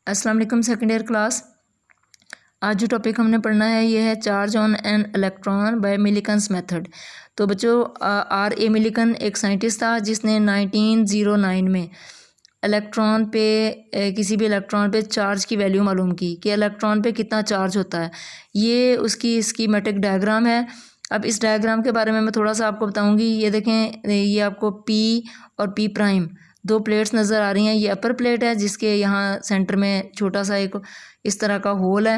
अस्सलाम वालेकुम second year class. आज जो टॉपिक हमने पढ़ना है ये है charge on an electron by Millikan's method. तो बच्चों आर ए मिलीकन एक साइंटिस्ट था जिसने 1909 में इलेक्ट्रॉन पे किसी भी इलेक्ट्रॉन पे चार्ज की वैल्यू मालूम की कि इलेक्ट्रॉन पे कितना चार्ज होता है। ये उसकी स्कीमेटिक डायग्राम है। अब इस डायग्राम के बारे में मैं थोड़ा सा आपको बताऊंगी। ये देखें, ये आपको पी और पी प्राइम दो प्लेट्स नज़र आ रही हैं। ये अपर प्लेट है जिसके यहाँ सेंटर में छोटा सा एक इस तरह का होल है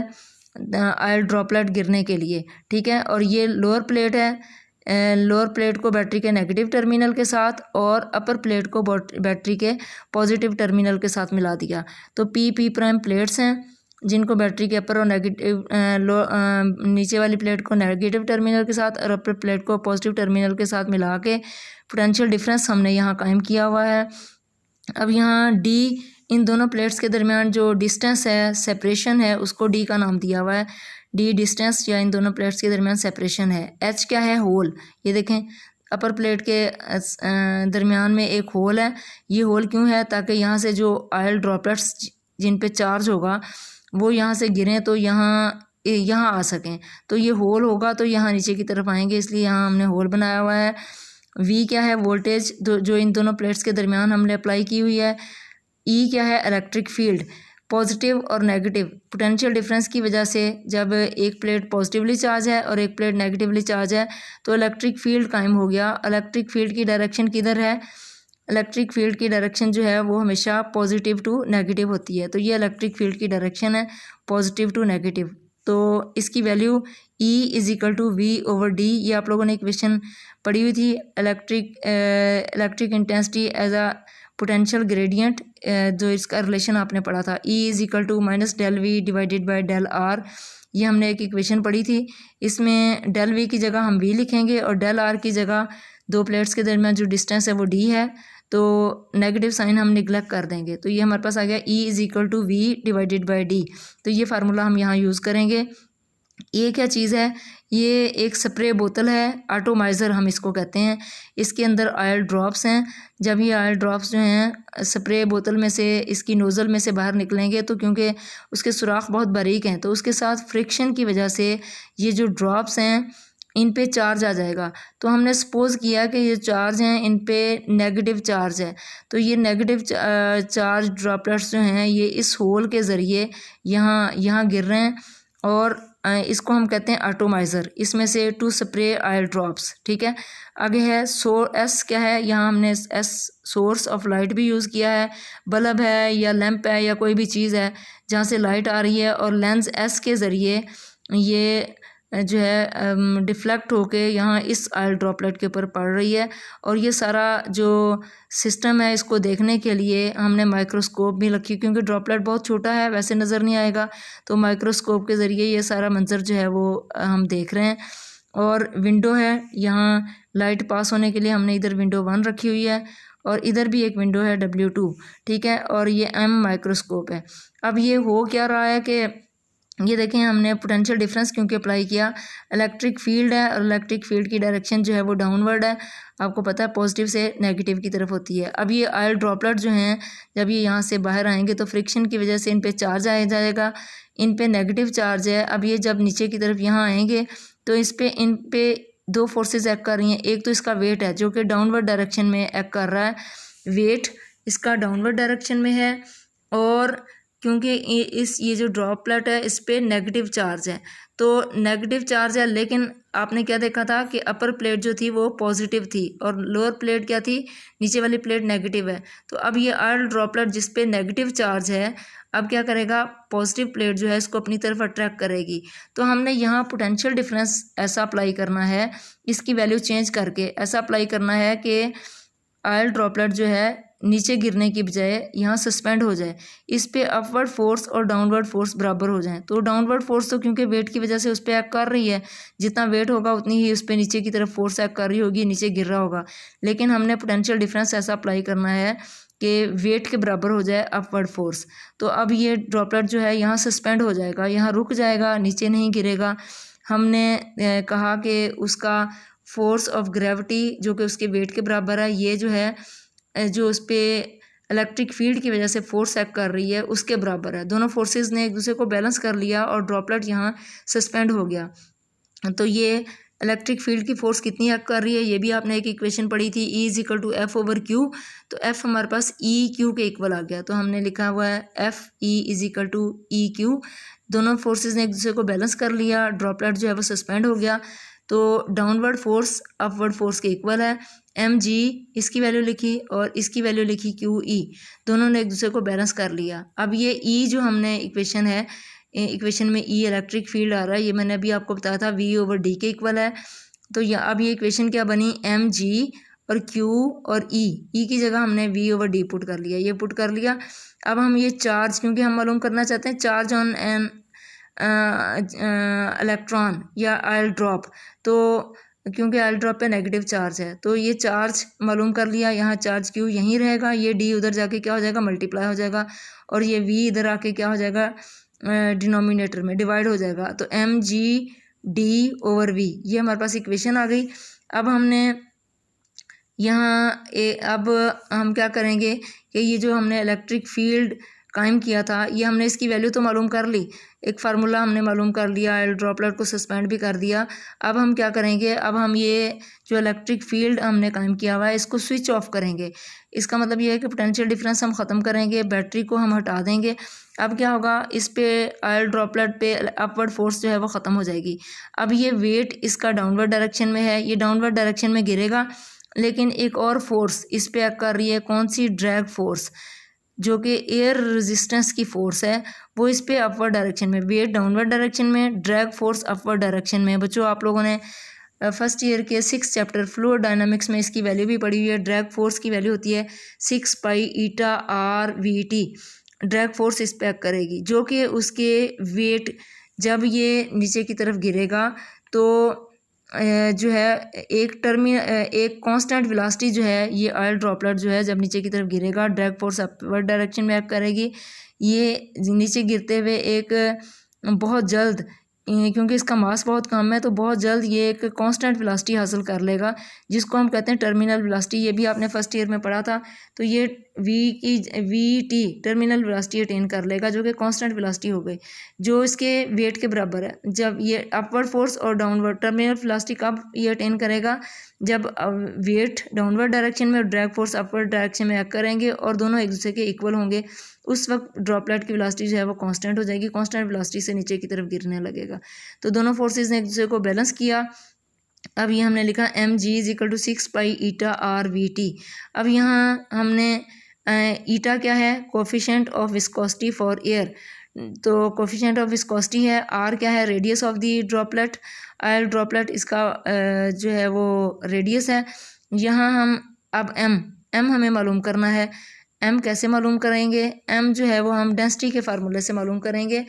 ऑयल ड्रॉपलेट गिरने के लिए, ठीक है। और ये लोअर प्लेट है। लोअर प्लेट को बैटरी के नेगेटिव टर्मिनल के साथ और अपर प्लेट को बैटरी के पॉजिटिव टर्मिनल के साथ मिला दिया। तो पी प्राइम प्लेट्स हैं जिनको बैटरी के अपर और नेगेटिव नीचे वाली प्लेट को नेगेटिव टर्मिनल के साथ और अपर प्लेट को पॉजिटिव टर्मिनल के साथ मिला के पोटेंशियल डिफरेंस हमने यहाँ कायम किया हुआ है। अब यहाँ डी इन दोनों प्लेट्स के दरमियान जो डिस्टेंस है, सेपरेशन है, उसको डी का नाम दिया हुआ है। डी डिस्टेंस या इन दोनों प्लेट्स के दरमियान सेपरेशन है। एच क्या है? होल। ये देखें अपर प्लेट के दरमियान में एक होल है। ये होल क्यों है? ताकि यहाँ से जो ऑयल ड्रॉपलेट्स जिन पे चार्ज होगा वो यहाँ से गिरें तो यहाँ आ सकें। तो ये होल होगा तो यहाँ नीचे की तरफ आएंगे, इसलिए यहाँ हमने होल बनाया हुआ है। वी क्या है? वोल्टेज जो इन दोनों प्लेट्स के दरमियान हमने अप्लाई की हुई है। ई क्या है? Electric field. पॉजिटिव और नेगेटिव पोटेंशियल डिफरेंस की वजह से जब एक प्लेट पॉजिटिवली चार्ज है और एक प्लेट नेगेटिवली चार्ज है तो इलेक्ट्रिक फील्ड कायम हो गया। इलेक्ट्रिक फील्ड की डायरेक्शन किधर है? इलेक्ट्रिक फील्ड की डायरेक्शन जो है वो हमेशा पॉजिटिव टू नेगेटिव होती है। तो ये इलेक्ट्रिक फील्ड की डायरेक्शन है, पॉजिटिव टू नेगेटिव। तो इसकी वैल्यू E = V/D। ये आप लोगों ने इक्वेशन पढ़ी हुई थी। Electric intensity as a potential gradient, जो इसका रिलेशन आपने पढ़ा था। E = -del V/del R। ये हमने एक इक्वेशन पढ़ी थी। इसमें del V की जगह हम V लिखेंगे और del R की जगह दो प्लेट्स के दरमियान जो डिस्टेंस है वो D है, तो नेगेटिव साइन हम निगलेक्ट कर देंगे। तो ये हमारे पास आ गया E = V/D। तो ये फार्मूला हम यहाँ यूज़ करेंगे। ये क्या चीज़ है? ये एक स्प्रे बोतल है, एटोमाइज़र हम इसको कहते हैं। इसके अंदर ऑयल ड्रॉप्स हैं। जब ये ऑयल ड्रॉप्स जो हैं स्प्रे बोतल में से, इसकी नोज़ल में से बाहर निकलेंगे तो क्योंकि उसके सुराख बहुत बारीक हैं तो उसके साथ फ्रिक्शन की वजह से ये जो ड्रॉप्स हैं इन पे चार्ज आ जाएगा। तो हमने सपोज़ किया कि ये चार्ज हैं, इन पे नेगेटिव चार्ज है। तो ये नेगेटिव चार्ज ड्रॉपलेट्स जो हैं ये इस होल के ज़रिए यहाँ गिर रहे हैं और इसको हम कहते हैं एटोमाइज़र। इसमें से टू स्प्रे ऑयल ड्रॉप्स, ठीक है। आगे है एस क्या है? यहाँ हमने एस सोर्स ऑफ लाइट भी यूज़ किया है। बल्ब है या लैंप है या कोई भी चीज़ है जहाँ से लाइट आ रही है और लेंस एस के ज़रिए ये जो है डिफ्लेक्ट होके यहाँ इस ऑयल ड्रॉपलेट के ऊपर पड़ रही है। और ये सारा जो सिस्टम है इसको देखने के लिए हमने माइक्रोस्कोप भी रखी, क्योंकि ड्रॉपलेट बहुत छोटा है, वैसे नज़र नहीं आएगा। तो माइक्रोस्कोप के ज़रिए ये सारा मंजर जो है वो हम देख रहे हैं। और विंडो है, यहाँ लाइट पास होने के लिए हमने इधर विंडो 1 रखी हुई है और इधर भी एक विंडो है W2, ठीक है। और ये M माइक्रोस्कोप है। अब ये हो क्या रहा है कि ये देखें हमने पोटेंशियल डिफरेंस क्योंकि अप्लाई किया। इलेक्ट्रिक फील्ड है और इलेक्ट्रिक फील्ड की डायरेक्शन जो है वो डाउनवर्ड है, आपको पता है, पॉजिटिव से नेगेटिव की तरफ होती है। अब ये ऑयल ड्रॉपलेट जो हैं जब ये यहाँ से बाहर आएंगे तो फ्रिक्शन की वजह से इन पे चार्ज आ जाएगा, इन पे नेगेटिव चार्ज है। अब ये जब नीचे की तरफ यहाँ आएंगे तो इन पे दो फोर्सेस एक्ट कर रही हैं। एक तो इसका वेट है जो कि डाउनवर्ड डायरेक्शन में एक्ट कर रहा है, वेट इसका डाउनवर्ड डायरेक्शन में है। और क्योंकि ये जो ड्रॉपलेट है इस पे नेगेटिव चार्ज है, तो नेगेटिव चार्ज है, लेकिन आपने क्या देखा था कि अपर प्लेट जो थी वो पॉजिटिव थी और लोअर प्लेट क्या थी? नीचे वाली प्लेट नेगेटिव है। तो अब ये ऑयल ड्रॉपलेट जिस पे नेगेटिव चार्ज है अब क्या करेगा? पॉजिटिव प्लेट जो है इसको अपनी तरफ अट्रैक्ट करेगी। तो हमने यहाँ पोटेंशियल डिफरेंस ऐसा अप्लाई करना है, इसकी वैल्यू चेंज करके ऐसा अप्लाई करना है कि ऑयल ड्रॉपलेट जो है नीचे गिरने की बजाय यहाँ सस्पेंड हो जाए, इस पे अपवर्ड फोर्स और डाउनवर्ड फोर्स बराबर हो जाए। तो डाउनवर्ड फोर्स तो क्योंकि वेट की वजह से उस पर एक्ट कर रही है, जितना वेट होगा उतनी ही उस पर नीचे की तरफ फोर्स एक्ट कर रही होगी, नीचे गिर रहा होगा। लेकिन हमने पोटेंशियल डिफरेंस ऐसा अप्लाई करना है कि वेट के बराबर हो जाए अपवर्ड फोर्स। तो अब ये ड्रॉपलेट जो है यहाँ सस्पेंड हो जाएगा, यहाँ रुक जाएगा, नीचे नहीं गिरेगा। हमने कहा कि उसका फोर्स ऑफ ग्रेविटी जो कि उसके वेट के बराबर है, ये जो है जो उस पर इलेक्ट्रिक फील्ड की वजह से फोर्स एक्ट कर रही है उसके बराबर है। दोनों फोर्सेस ने एक दूसरे को बैलेंस कर लिया और ड्रॉपलेट यहाँ सस्पेंड हो गया। तो ये इलेक्ट्रिक फील्ड की फोर्स कितनी एक्ट कर रही है, ये भी आपने एक इक्वेशन पढ़ी थी, E is equal to f over q. तो एफ हमारे पास ई क्यू के इक्वल आ गया, तो हमने लिखा हुआ है f e is equal to e q. दोनों फोर्सेस ने एक दूसरे को बैलेंस कर लिया, ड्रॉपलेट जो है वो सस्पेंड हो गया। तो डाउनवर्ड फोर्स अपवर्ड फोर्स के इक्वल है। एम जी इसकी वैल्यू लिखी और इसकी वैल्यू लिखी क्यू ई, दोनों ने एक दूसरे को बैलेंस कर लिया। अब ये ई जो हमने इक्वेशन है, इक्वेशन में ई इलेक्ट्रिक फील्ड आ रहा है, ये मैंने अभी आपको बताया था वी ओवर डी के इक्वल है। तो अब ये इक्वेशन क्या बनी, एम जी और क्यू और ई की जगह हमने वी ओवर डी पुट कर लिया, ये पुट कर लिया। अब हम ये चार्ज, क्योंकि हम मालूम करना चाहते हैं चार्ज ऑन एन इलेक्ट्रॉन या आयल ड्रॉप, तो क्योंकि आयल ड्रॉप पे नेगेटिव चार्ज है, तो ये चार्ज मालूम कर लिया। यहाँ चार्ज क्यू यहीं रहेगा, ये डी उधर जाके क्या हो जाएगा, मल्टीप्लाई हो जाएगा, और ये वी इधर आके क्या हो जाएगा, डिनोमिनेटर में डिवाइड हो जाएगा। तो m g d over v, ये हमारे पास इक्वेशन आ गई। अब हमने यहाँ अब हम क्या करेंगे कि ये जो हमने इलेक्ट्रिक फील्ड कायम किया था, ये हमने इसकी वैल्यू तो मालूम कर ली, एक फार्मूला हमने मालूम कर लिया, ड्रॉपलेट को सस्पेंड भी कर दिया। अब हम क्या करेंगे, अब हम ये जो इलेक्ट्रिक फील्ड हमने कायम किया हुआ है इसको स्विच ऑफ करेंगे। इसका मतलब ये है कि पोटेंशियल डिफरेंस हम ख़त्म करेंगे, बैटरी को हम हटा देंगे। अब क्या होगा, इस पे आयल ड्रॉपलेट पे अपवर्ड फोर्स जो है वो ख़त्म हो जाएगी। अब ये वेट इसका डाउनवर्ड डायरेक्शन में है, ये डाउनवर्ड डायरेक्शन में गिरेगा, लेकिन एक और फोर्स इस पे एक्ट कर रही है, कौन सी, ड्रैग फोर्स, जो कि एयर रेजिस्टेंस की फोर्स है, वो इस पे अपवर्ड डायरेक्शन में, वेट डाउनवर्ड डायरेक्शन में, ड्रैग फोर्स अपवर्ड डायरेक्शन में। बच्चों आप लोगों ने फर्स्ट ईयर के 6 चैप्टर फ्लूइड डायनामिक्स में इसकी वैल्यू भी पढ़ी हुई है। ड्रैग फोर्स की वैल्यू होती है 6 pi eta r v t. Drag force इस पे एक्ट करेगी, जो कि उसके वेट जब ये नीचे की तरफ गिरेगा तो जो है एक कांस्टेंट वेलोसिटी जो है, ये ऑयल ड्रॉपलेट जो है जब नीचे की तरफ गिरेगा, ड्रैग फोर्स अपवर्ड डायरेक्शन में एक्ट करेगी। ये नीचे गिरते हुए एक बहुत जल्द, क्योंकि इसका मास बहुत कम है, तो बहुत जल्द ये एक कांस्टेंट वेलोसिटी हासिल कर लेगा, जिसको हम कहते हैं टर्मिनल वेलोसिटी। ये भी आपने फर्स्ट ईयर में पढ़ा था। तो ये we T terminal velocity attain कर लेगा, जो कि कांस्टेंट वेलोसिटी हो गई, जो इसके वेट के बराबर है। जब ये अपवर्ड फोर्स और डाउनवर्ड टर्मिनल वेलोसिटी कब ये अटेन करेगा, जब वेट डाउनवर्ड डायरेक्शन में और ड्रैग फोर्स अपवर्ड डायरेक्शन में एक्ट करेंगे और दोनों एक दूसरे के इक्वल होंगे, उस वक्त ड्रॉपलेट की वेलोसिटी जो है वो कांस्टेंट हो जाएगी, कांस्टेंट वेलोसिटी से नीचे की तरफ गिरने लगेगा। तो दोनों फोर्सेस ने एक दूसरे को बैलेंस किया। अब ये हमने लिखा m g is equal to 6 pi eta r v t. अब यहाँ हमने ईटा क्या है, coefficient of viscosity for air, तो कोफिशिएंट ऑफ विस्कोसिटी है। आर क्या है, radius of the droplet, oil droplet इसका जो है वो रेडियस है। यहाँ हम अब एम हमें मालूम करना है। एम कैसे मालूम करेंगे, एम जो है वो हम डेंसिटी के फार्मूले से मालूम करेंगे।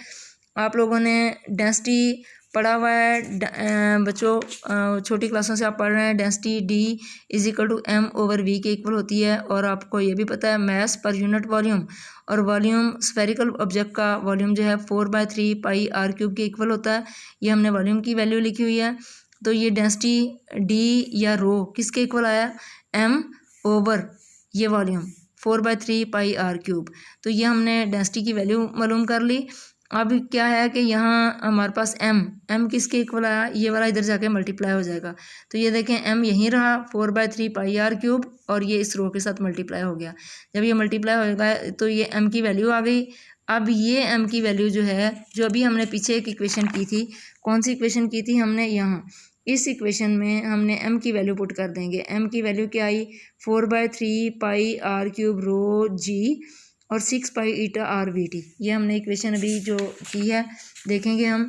आप लोगों ने डेंसिटी पढ़ा हुआ है बच्चों, छोटी क्लासों से आप पढ़ रहे हैं। Density d is equal to m over v के इक्वल होती है, और आपको ये भी पता है मैस पर यूनिट वॉल्यूम, और वॉल्यूम स्फेरिकल ऑब्जेक्ट का वॉल्यूम जो है 4/3 पाई आर क्यूब के इक्वल होता है। ये हमने वॉल्यूम की वैल्यू लिखी हुई है। तो ये डेंसिटी डी या रो किसके इक्वल आया, एम ओवर ये वॉल्यूम 4/3 पाई आर क्यूब। तो ये हमने डेंसिटी की वैल्यू मालूम कर ली। अब क्या है कि यहाँ हमारे पास एम किसके इक्वल आया, ये वाला इधर जाके मल्टीप्लाई हो जाएगा। तो ये देखें एम यहीं रहा 4/3 पाई आर क्यूब, और ये इस रो के साथ मल्टीप्लाई हो गया। जब ये मल्टीप्लाई होगा तो ये एम की वैल्यू आ गई। अब ये एम की वैल्यू जो है, जो अभी हमने पीछे एक इक्वेशन की थी, कौन सी इक्वेशन की थी हमने, यहाँ इस इक्वेशन में हमने एम की वैल्यू पुट कर देंगे। एम की वैल्यू क्या आई, 4/3 पाई आर क्यूब रो जी और 6 pi eta r v T. ये हमने इक्वेशन अभी जो की है देखेंगे हम,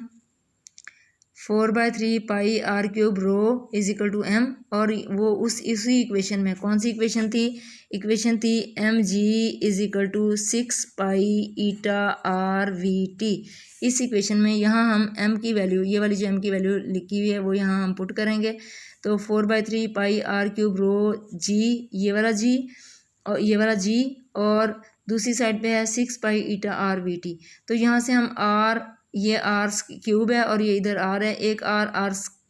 4/3 pi r cube rho is equal to m, और वो उसी इक्वेशन में कौन सी इक्वेशन थी, इक्वेशन थी m g is equal to 6 pi eta r v t. इस इक्वेशन में यहाँ हम एम की वैल्यू, ये वाली जो एम की वैल्यू लिखी हुई है वो यहाँ हम पुट करेंगे। तो 4/3 पाई आर क्यूब रो जी, ये वाला जी और ये वाला जी, और दूसरी साइड पे है 6 pi eta r v T. तो यहाँ से हम आर, ये आर क्यूब है और ये इधर आर है, एक आर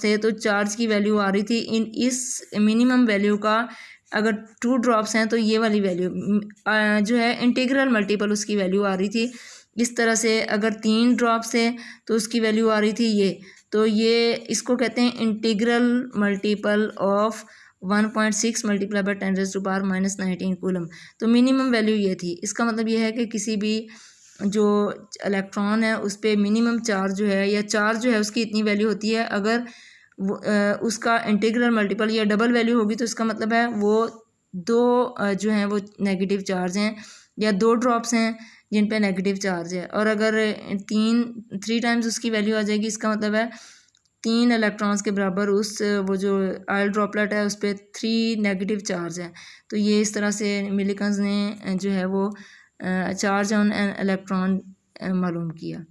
ड्रॉप्स थे तो चार्ज की वैल्यू आ रही थी इस मिनिमम वैल्यू का, अगर 2 ड्रॉप्स हैं तो ये वाली वैल्यू जो है इंटीग्रल मल्टीपल उसकी वैल्यू आ रही थी। इस तरह से अगर 3 ड्रॉप्स थे तो उसकी वैल्यू आ रही थी ये, तो ये इसको कहते हैं integral multiple of 1.6 multiply by 10⁻⁻19 coulomb. तो मिनिमम वैल्यू ये थी। इसका मतलब ये है कि किसी भी जो इलेक्ट्रॉन है उस पर मिनिमम चार्ज जो है या चार्ज जो है उसकी इतनी वैल्यू होती है। अगर उसका इंटीग्रल मल्टीपल या डबल वैल्यू होगी तो इसका मतलब है वो 2 जो हैं वो नेगेटिव चार्ज हैं या 2 ड्रॉप्स हैं जिन पे नेगेटिव चार्ज है। और अगर 3 टाइम्स उसकी वैल्यू आ जाएगी, इसका मतलब है 3 इलेक्ट्रॉन्स के बराबर उस वो जो ऑयल ड्रॉपलेट है उस पर 3 नेगेटिव चार्ज है। तो ये इस तरह से मिलिकन्स ने जो है वो चार्ज ऑन एन इलेक्ट्रॉन मालूम किया।